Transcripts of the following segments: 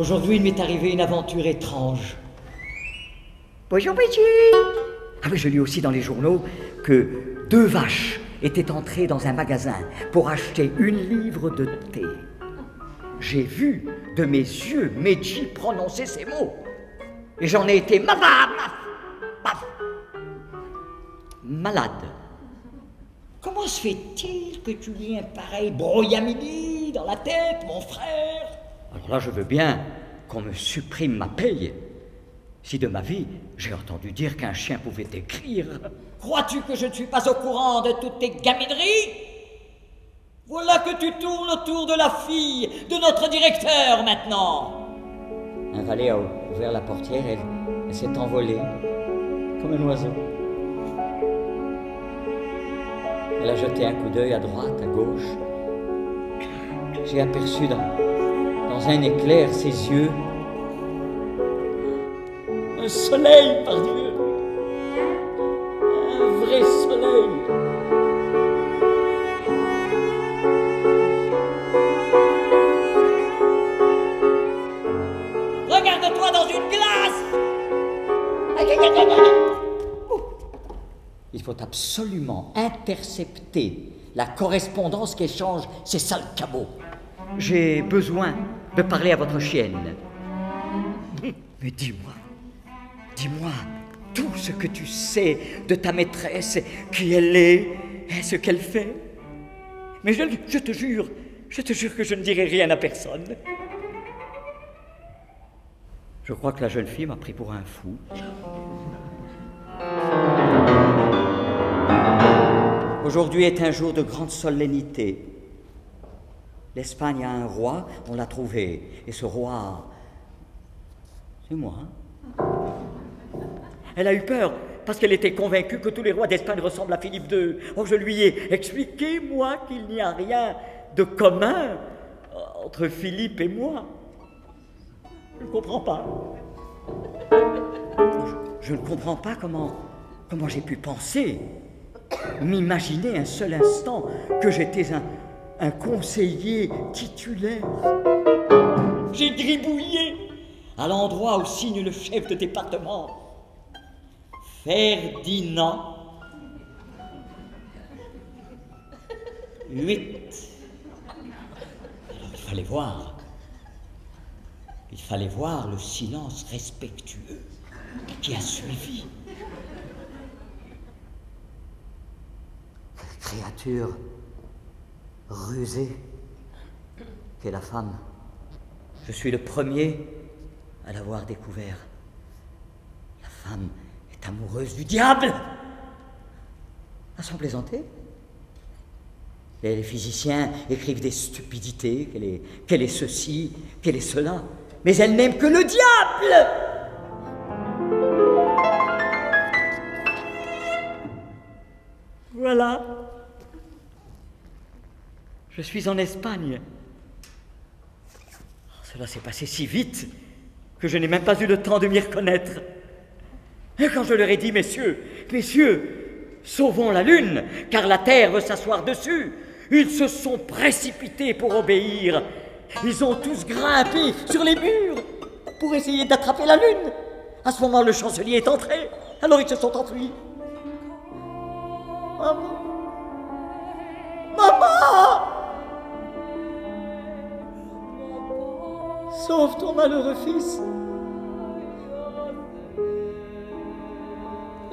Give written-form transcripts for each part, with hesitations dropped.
Aujourd'hui, il m'est arrivé une aventure étrange. Bonjour, monsieur. Ah oui, je lis aussi dans les journaux que 2 vaches étaient entrées dans un magasin pour acheter 1 livre de thé. J'ai vu de mes yeux Meiji prononcer ces mots. Et j'en ai été malade. Comment se fait-il que tu aies un pareil brouillamini dans la tête, mon frère? Alors là, je veux bien qu'on me supprime ma paye. Si de ma vie, j'ai entendu dire qu'un chien pouvait écrire. Crois-tu que je ne suis pas au courant de toutes tes gamineries? Voilà que tu tournes autour de la fille de notre directeur maintenant. Un valet a ouvert la portière, elle s'est envolée comme un oiseau. Elle a jeté un coup d'œil à droite, à gauche. J'ai aperçu dans un éclair ses yeux. Un soleil, par Dieu! Un vrai soleil! Regarde-toi dans une glace! Il faut absolument intercepter la correspondance qu'échangent ces sales cabots. J'ai besoin de parler à votre chienne. Mais dis-moi tout ce que tu sais de ta maîtresse, qui elle est, et ce qu'elle fait. Mais je te jure que je ne dirai rien à personne. Je crois que la jeune fille m'a pris pour un fou. Aujourd'hui est un jour de grande solennité. L'Espagne a un roi, on l'a trouvé. Et ce roi, c'est moi. Elle a eu peur parce qu'elle était convaincue que tous les rois d'Espagne ressemblent à Philippe II. Oh, je lui ai expliqué, moi, qu'il n'y a rien de commun entre Philippe et moi. Je ne comprends pas. Je ne comprends pas comment j'ai pu penser, m'imaginer un seul instant que j'étais un conseiller titulaire. J'ai gribouillé à l'endroit où signe le chef de département. Ferdinand 8. Alors il fallait voir le silence respectueux qui a suivi. Quelle créature rusée qu'est la femme. Je suis le premier à l'avoir découvert. La femme est amoureuse du diable. À s'en plaisanter. Les physiciens écrivent des stupidités, qu'elle est ceci, qu'elle est cela, mais elle n'aime que le diable. Voilà. Je suis en Espagne. Cela s'est passé si vite que je n'ai même pas eu le temps de m'y reconnaître. Et quand je leur ai dit, messieurs, sauvons la lune, car la terre veut s'asseoir dessus, ils se sont précipités pour obéir. Ils ont tous grimpé sur les murs pour essayer d'attraper la lune. À ce moment, le chancelier est entré. Alors ils se sont enfuis. Maman! Sauve ton malheureux fils.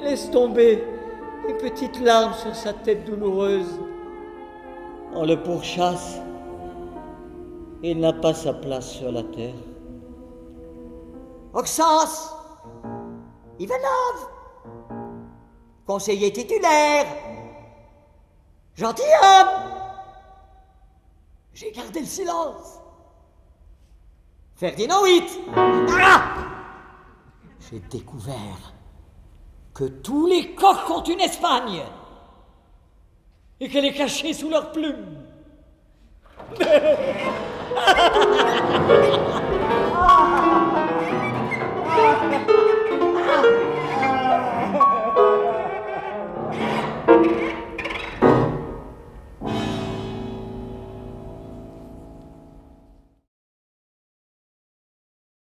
Laisse tomber une petite larme sur sa tête douloureuse. On le pourchasse. Il n'a pas sa place sur la terre. Oxens, Ivanov, conseiller titulaire, gentilhomme. J'ai gardé le silence. Ferdinand 8. Ah! J'ai découvert que tous les coqs ont une Espagne et qu'elle est cachée sous leurs plumes.